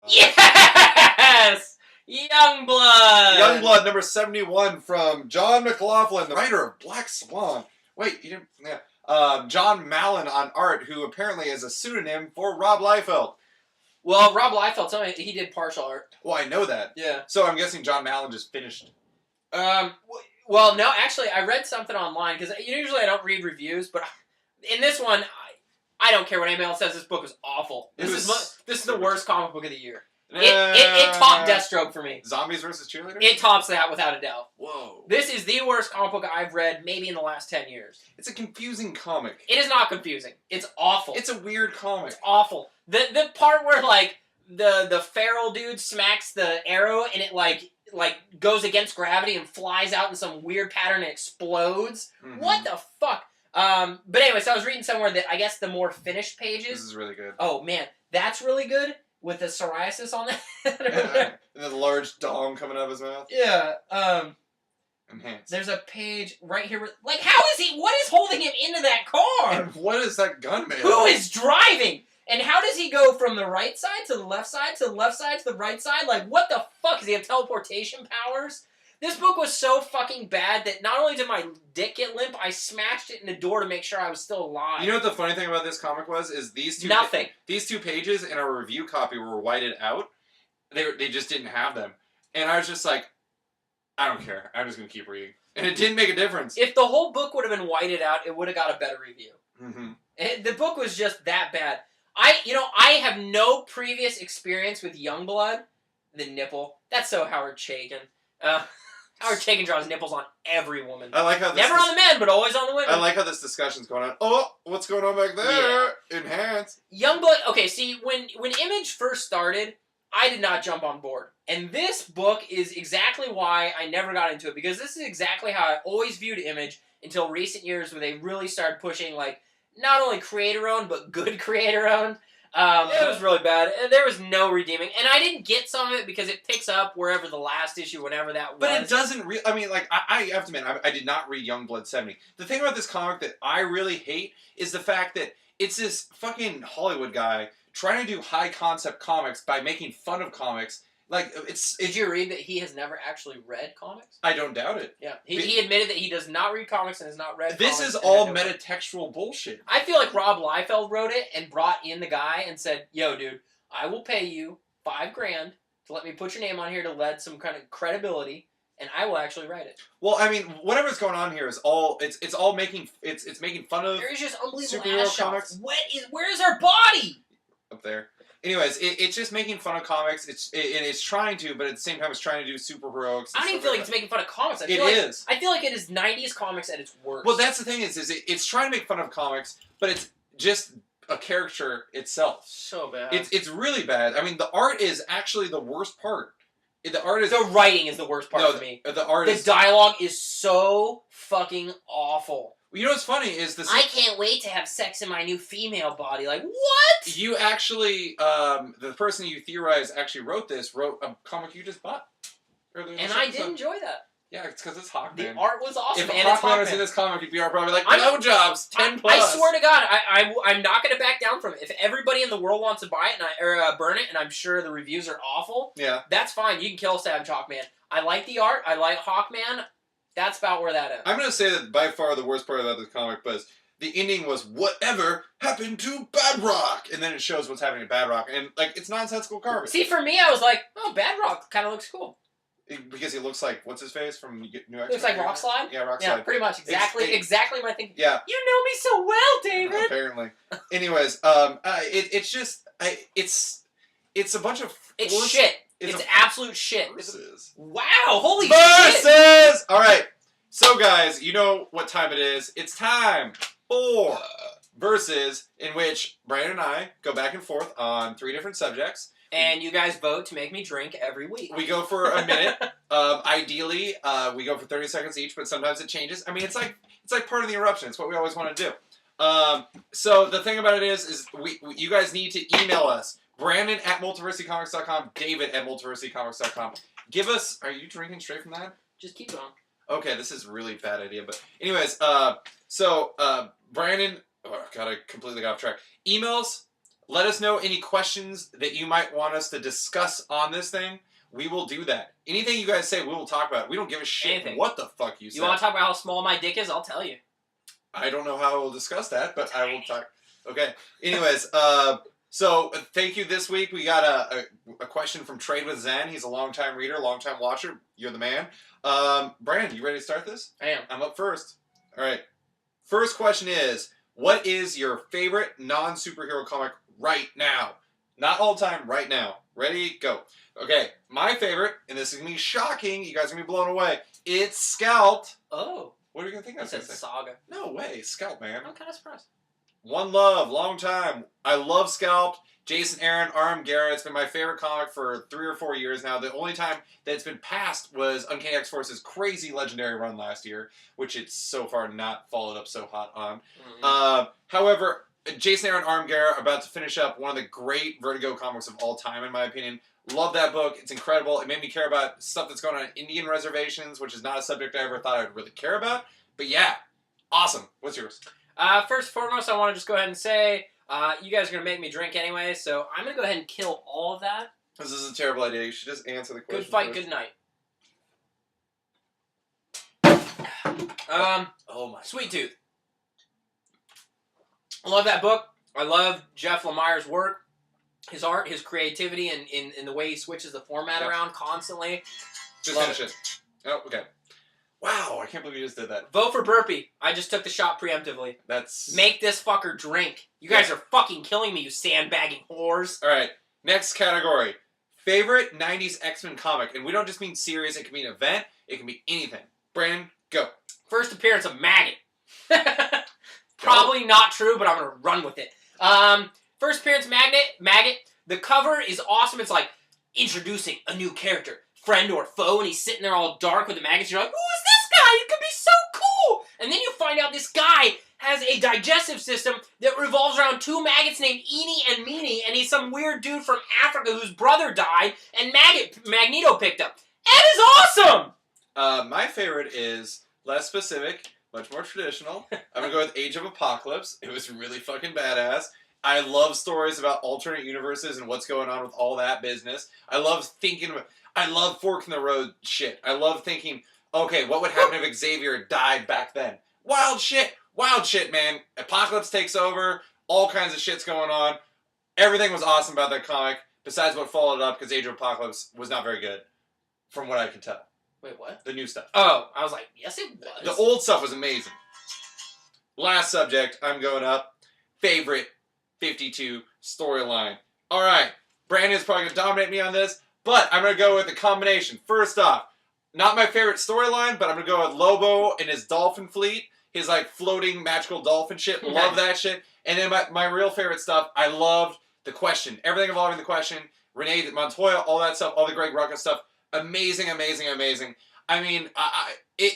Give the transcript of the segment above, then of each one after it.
Yes! Youngblood! Youngblood, number 71 from John McLaughlin, the writer of Black Swan. Wait, you didn't... Yeah. John Malin on art, who apparently is a pseudonym for Rob Liefeld. Well, Rob Liefeld, tell me, he did partial art. Well, I know that. Yeah. So I'm guessing John Malin just finished. Well, no, actually, I read something online, because usually I don't read reviews, but in this one, I don't care what anybody else says, this book is awful. This is the worst comic book of the year. It topped Deathstroke for me. Zombies versus Cheerleaders? It tops that without a doubt. Whoa. This is the worst comic book I've read maybe in the last 10 years. It's a confusing comic. It is not confusing. It's awful. It's a weird comic. It's awful. The part where, like, the feral dude smacks the arrow and it, like goes against gravity and flies out in some weird pattern and explodes. Mm-hmm. What the fuck? But anyway, so I was reading somewhere that I guess the more finished pages... This is really good. Oh, man. That's really good. With the psoriasis on it. And then the large dong coming out of his mouth. Yeah. Enhanced. There's a page right here. Like, how is he... What is holding him into that car? And what is that gun made? Who is driving? And how does he go from the right side to the left side to the left side to the right side? Like, what the fuck? Does he have teleportation powers? This book was so fucking bad that not only did my dick get limp, I smashed it in the door to make sure I was still alive. You know what the funny thing about this comic was? Is these two... Nothing. These 2 pages in our review copy were whited out. They just didn't have them. And I was just like, I don't care. I'm just going to keep reading. And it didn't make a difference. If the whole book would have been whited out, it would have got a better review. Mm-hmm. The book was just that bad. I have no previous experience with Youngblood. The nipple. That's so Howard Chaykin. Howard Chaykin draws nipples on every woman. I like how this never on the men, but always on the women. I like how this discussion's going on. Oh, what's going on back there? Yeah. Enhance. Youngblood. Okay, see, when Image first started, I did not jump on board, and this book is exactly why I never got into it, because this is exactly how I always viewed Image until recent years, where they really started pushing like not only creator-owned but good creator-owned. It was really bad. There was no redeeming. And I didn't get some of it because it picks up wherever the last issue, whenever that was. But it doesn't I mean, like, I have to admit, I did not read Youngblood 70. The thing about this comic that I really hate is the fact that it's this fucking Hollywood guy trying to do high-concept comics by making fun of comics. Like, Did you read that he has never actually read comics? I don't doubt it. Yeah. He admitted that he does not read comics and has not read this comics. This is all metatextual bullshit. I feel like Rob Liefeld wrote it and brought in the guy and said, yo, dude, I will pay you $5,000 to let me put your name on here to lead some kind of credibility, and I will actually write it. Well, I mean, whatever's going on here is all it's all making making fun of. There is just unbelievable superhero ass comics. shots. Where is our body? Up there. Anyways, it's just making fun of comics. It's trying to, but at the same time, it's trying to do super heroics. I don't even feel like it's making fun of comics. I feel like it is 90s comics at its worst. Well, that's the thing is it's trying to make fun of comics, but it's just a caricature itself. So bad. It's really bad. I mean, the art is actually the worst part. The writing is the worst part for me. The dialogue is so fucking awful. You know what's funny is this. I can't wait to have sex in my new female body. Like, what? You actually, the person you theorize actually wrote a comic you just bought. And I did enjoy that. Yeah, it's because it's Hawkman. The art was awesome. If Hawkman was in this comic, you'd be probably like, no jobs, 10 plus. I swear to God, I'm not going to back down from it. If everybody in the world wants to buy it or burn it, and I'm sure the reviews are awful, that's fine. You can kill Savage Hawkman. I like the art. I like Hawkman. That's about where that ends. I'm going to say that by far the worst part about this comic was the ending was whatever happened to Badrock, and then it shows what's happening to Badrock, and like it's nonsensical garbage. See, for me, I was like, oh, Badrock kind of looks cool. Because he looks like what's his face from New X-Men? Looks like Rockslide. Yeah, Rockslide. Yeah, pretty much exactly my thinking. Yeah. You know me so well, David. Apparently. Anyways, it's just it's a bunch of it's shit. It's absolute shit. Versus. Wow! Holy versus! shit! All right. So, guys, you know what time it is. It's time for Versus, in which Brandon and I go back and forth on 3 different subjects. And you guys vote to make me drink every week. We go for a minute. Ideally, we go for 30 seconds each, but sometimes it changes. I mean, it's like part of the eruption. It's what we always want to do. So the thing about it is you guys need to email us. Brandon at multiversitycomics.com, David at multiversitycomics.com. Give us... Are you drinking straight from that? Just keep going. Okay, this is a really bad idea, but anyways, Brandon... Oh, God, I completely got off track. Emails, Let us know any questions that you might want us to discuss on this thing. We will do that. Anything you guys say, we will talk about. We don't give a shit Anything. what the fuck you say. You want to talk about how small my dick is? I'll tell you. I don't know how we'll discuss that, but I will talk. Okay. Anyways, so thank you this week. We got a question from Trade with Zen. He's a longtime reader, longtime watcher. You're the man. Brandon, you ready to start this? I am. I'm up first. All right. First question is, what is your favorite non-superhero comic right now? Not all time, right now. Ready? Go. Okay. My favorite, and this is going to be shocking. You guys are going to be blown away. It's Scalped. Oh. What are you going to think I I said said? Saga. No way. Scalped, man. I'm kind of surprised. One Love, long time. I love Scalped. Jason Aaron, R.M. Garrett. It's been my favorite comic for 3 or 4 years now. The only time that it's been passed was Uncanny X-Force's crazy legendary run last year, which it's so far not followed up so hot on. Mm-hmm. However, Jason Aaron, R.M. Garrett are about to finish up one of the great Vertigo comics of all time, in my opinion. Love that book. It's incredible. It made me care about stuff that's going on in Indian reservations, which is not a subject I ever thought I'd really care about. But yeah, awesome. What's yours? First and foremost, I want to just go ahead and say, you guys are going to make me drink anyway, so I'm going to go ahead and kill all of that. This is a terrible idea. You should just answer the question. Good fight, first. good night. Oh my. Sweet Tooth. I love that book. I love Jeff Lemire's work, his art, his creativity, and in the way he switches the format around constantly. Just Love finish it. Oh, okay. Wow, I can't believe you just did that. Vote for Burpee. I just took the shot preemptively. That's... Make this fucker drink. You guys are fucking killing me, you sandbagging whores. Alright, next category. Favorite 90s X-Men comic. And we don't just mean series, it can be an event, it can be anything. Brandon, go. First appearance of Maggot. Probably not true, but I'm going to run with it. First appearance Maggot. The cover is awesome. It's like introducing a new character, friend or foe, and he's sitting there all dark with the maggots. You're like, who is this guy? It could be so cool. And then you find out this guy has a digestive system that revolves around 2 maggots named Eenie and Meanie, and he's some weird dude from Africa whose brother died, and Magneto picked up. That is awesome! My favorite is less specific, much more traditional. I'm going to go with Age of Apocalypse. It was really fucking badass. I love stories about alternate universes and what's going on with all that business. I love fork in the road shit. I love thinking, okay, what would happen if Xavier died back then? Wild shit, man. Apocalypse takes over, all kinds of shit's going on. Everything was awesome about that comic, besides what followed up, because Age of Apocalypse was not very good, from what I can tell. Wait, what? The new stuff. Oh, I was like, yes it was. The old stuff was amazing. Last subject, I'm going up. Favorite 52 storyline. Alright, Brandon's probably going to dominate me on this, but I'm going to go with a combination. First off, not my favorite storyline, but I'm going to go with Lobo and his dolphin fleet. His, like, floating magical dolphin shit. Love that shit. And then my real favorite stuff, I loved The Question. Everything involving The Question. Renee Montoya, all that stuff, all the Greg Rucka stuff. Amazing, amazing, amazing. I mean,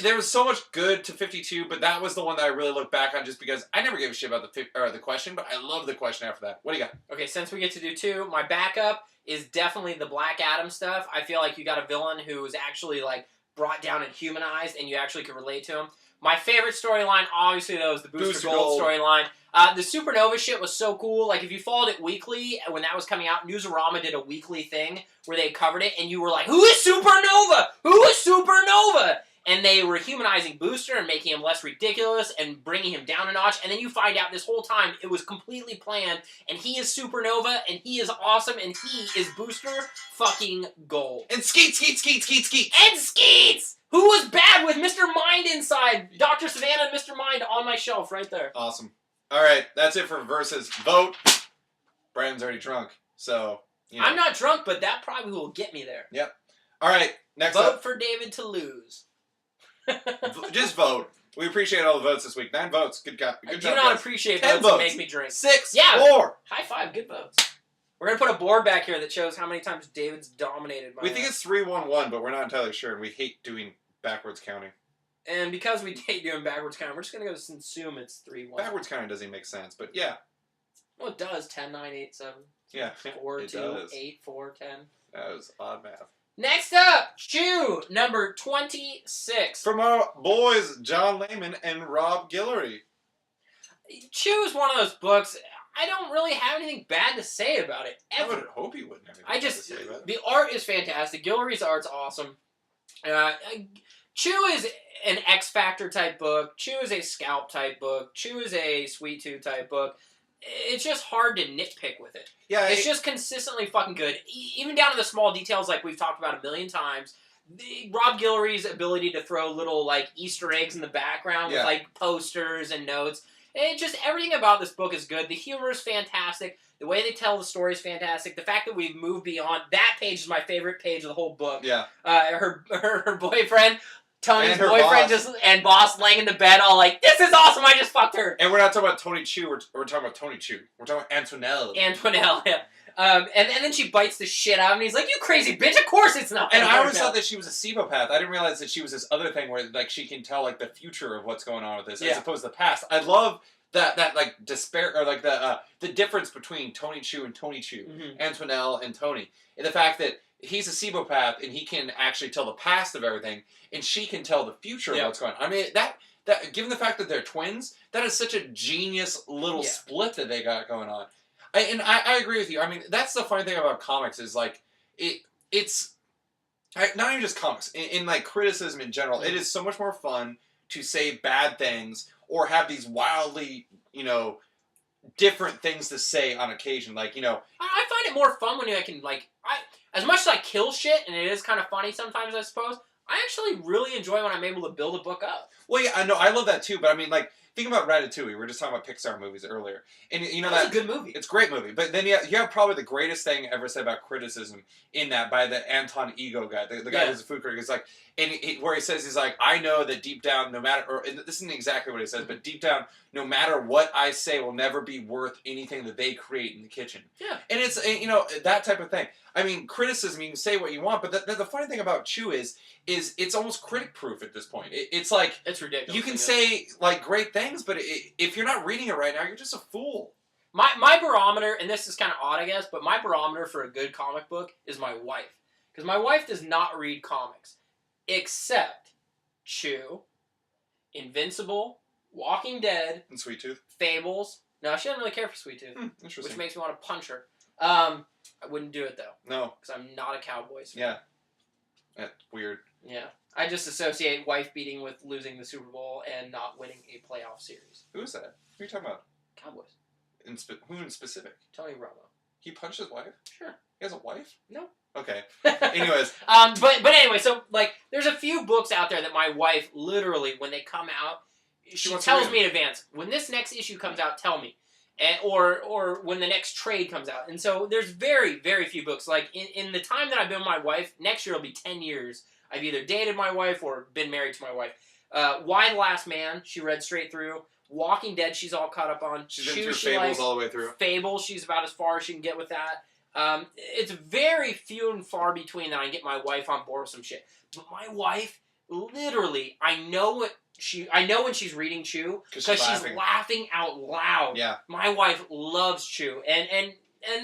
there was so much good to 52, but that was the one that I really look back on just because I never gave a shit about the Question, but I love The Question after that. What do you got? Okay, since we get to do 2, my backup is definitely the Black Adam stuff. I feel like you got a villain who is actually, like, brought down and humanized, and you actually can relate to him. My favorite storyline, obviously, though, is the Booster Gold storyline. The Supernova shit was so cool. Like, if you followed it weekly, when that was coming out, Newsarama did a weekly thing where they covered it, and you were like, who is Supernova? Who is Supernova? And they were humanizing Booster and making him less ridiculous and bringing him down a notch. And then you find out this whole time it was completely planned, and he is Supernova, and he is awesome, and he is Booster fucking Gold. And Skeet! And Skeets! Who was bad with Mr. Mind inside? Dr. Savannah and Mr. Mind on my shelf right there. Awesome. Alright, that's it for Versus. Vote. Brandon's already drunk, so, you know. I'm not drunk, but that probably will get me there. Yep. Alright, next Vote up. for David to lose. Just vote. We appreciate all the votes this week. 9 votes. Good job. I do not appreciate 10 votes that make me drink. 6, Yeah. 4. High five, good votes. We're going to put a board back here that shows how many times David's dominated my We think it's 3-1-1, but we're not entirely sure, and we hate doing backwards counting. And because we hate doing backwards counting, we're just going to go assume it's 3-1. Backwards counting doesn't even make sense, but yeah. Well, it does. 10, 9, 8, 7. Yeah. 4, it 2, does. 8, 4, 10. That was odd math. Next up, Chew, number 26. From our boys, John Layman and Rob Guillory. Chew is one of those books, I don't really have anything bad to say about it I would ever. hope you wouldn't have anything bad to say about it. The art is fantastic. Guillory's art's awesome. Chew is an X Factor type book. Chew is a Scalp type book. Chew is a Sweet Tooth type book. It's just hard to nitpick with it. Yeah, it's just consistently fucking good. Even down to the small details like we've talked about a million times. Rob Guillory's ability to throw little like Easter eggs in the background with like posters and notes. And just everything about this book is good. The humor is fantastic. The way they tell the story is fantastic. The fact that we've moved beyond that page is my favorite page of the whole book. Yeah. Her boyfriend, Tony's boss. boyfriend, and boss laying in the bed, all like, "This is awesome! I just fucked her." And we're not talking about Tony Chu. We're talking about Tony Chu. We're talking about Antoinelle. Antoinelle, yeah. And then she bites the shit out of him, and he's like, "You crazy bitch! Of course it's not." And I always thought that she was a Sebopath. I didn't realize that she was this other thing where like she can tell like the future of what's going on with this as opposed to the past. I love that like despair or like the difference between Tony Chu and Tony Chu, Antoinelle and Tony, and the fact that he's a Sebopath and he can actually tell the past of everything, and she can tell the future of what's going on. I mean that given the fact that they're twins, that is such a genius little split that they got going on. I agree with you. I mean, that's the funny thing about comics is like it's not even just comics. In like criticism in general, it is so much more fun to say bad things or have these wildly, different things to say on occasion. Like, I find it more fun when I can as much as I kill shit, and it is kind of funny sometimes, I suppose. I actually really enjoy when I'm able to build a book up. Well, yeah, I know, I love that too. But I mean, like, think about Ratatouille. We were just talking about Pixar movies earlier, and that's a good movie. It's a great movie. But then you have probably the greatest thing ever said about criticism in that by the Anton Ego guy, the guy who's a food critic. Is like, where he says he's like, I know that deep down, no matter, or and this isn't exactly what he says, but deep down, no matter what I say, will never be worth anything that they create in the kitchen. Yeah, and it's that type of thing. I mean, criticism, you can say what you want, but the funny thing about Chew is it's almost critic-proof at this point. It's like... It's ridiculous. You can say, like, great things, but if you're not reading it right now, you're just a fool. My barometer, and this is kind of odd, I guess, but my barometer for a good comic book is my wife. Because my wife does not read comics. Except Chew, Invincible, Walking Dead... And Sweet Tooth. Fables. No, she doesn't really care for Sweet Tooth. Interesting. Which makes me want to punch her. I wouldn't do it, though. No. Because I'm not a Cowboys fan. Yeah. That's weird. Yeah. I just associate wife beating with losing the Super Bowl and not winning a playoff series. Who is that? Who are you talking about? Cowboys. Who in specific? Tony Romo. He punched his wife? Sure. He has a wife? No. Okay. Anyways. But anyway, so, like, there's a few books out there that my wife, literally, when they come out, she tells me in advance, when this next issue comes out, tell me. Or when the next trade come out. And so there's very, very few books. Like, in the time that I've been with my wife, next year will be 10 years. I've either dated my wife or been married to my wife. Why the Last Man, she read straight through. Walking Dead, she's all caught up on. She's been through Fables all the way through. Fables, she's about as far as she can get with that. It's very few and far between that I can get my wife on board with some shit. But my wife, literally, I know when she's reading Chew because she's laughing out loud. Yeah. My wife loves Chew, and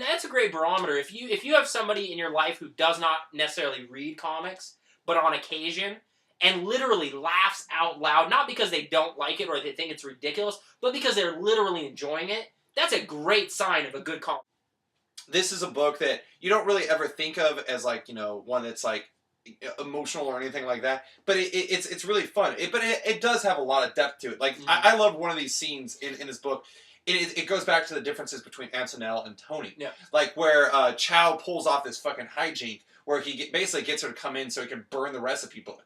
that's a great barometer. If you have somebody in your life who does not necessarily read comics, but on occasion, and literally laughs out loud, not because they don't like it or they think it's ridiculous, but because they're literally enjoying it, that's a great sign of a good comic. This is a book that you don't really ever think of as like, one that's like emotional or anything like that, but it's really fun. But it does have a lot of depth to it. Like I love one of these scenes in this book. It goes back to the differences between Antoinelle and Tony. Yeah. Like where Chow pulls off this fucking hijink where he basically gets her to come in so he can burn the recipe book.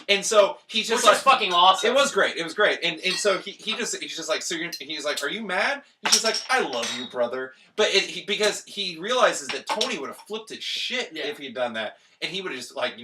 And so he's just which is fucking awesome. It was great. And so he's just like, he's like, are you mad? He's just like, I love you, brother. But because he realizes that Tony would have flipped his shit if he'd done that. And he would have just, like,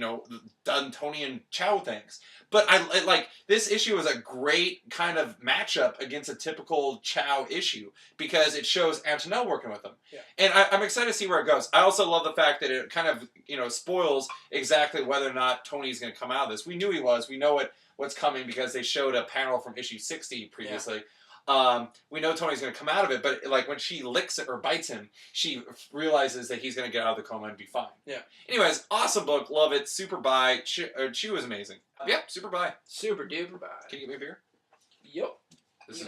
done Tony and Chow things. But I like, this issue is a great kind of matchup against a typical Chow issue because it shows Antoinelle working with him. Yeah. And I'm excited to see where it goes. I also love the fact that it kind of, spoils exactly whether or not Tony's going to come out of this. We knew he was. We know what's coming because they showed a panel from issue 60 previously. Yeah. We know Tony's going to come out of it, but like when she licks it or bites him, she realizes that he's going to get out of the coma and be fine. Yeah. Anyways, awesome book. Love it. Super buy. Chew is amazing. Yep, super buy. Super duper buy. Can you get me a beer? Yep. This is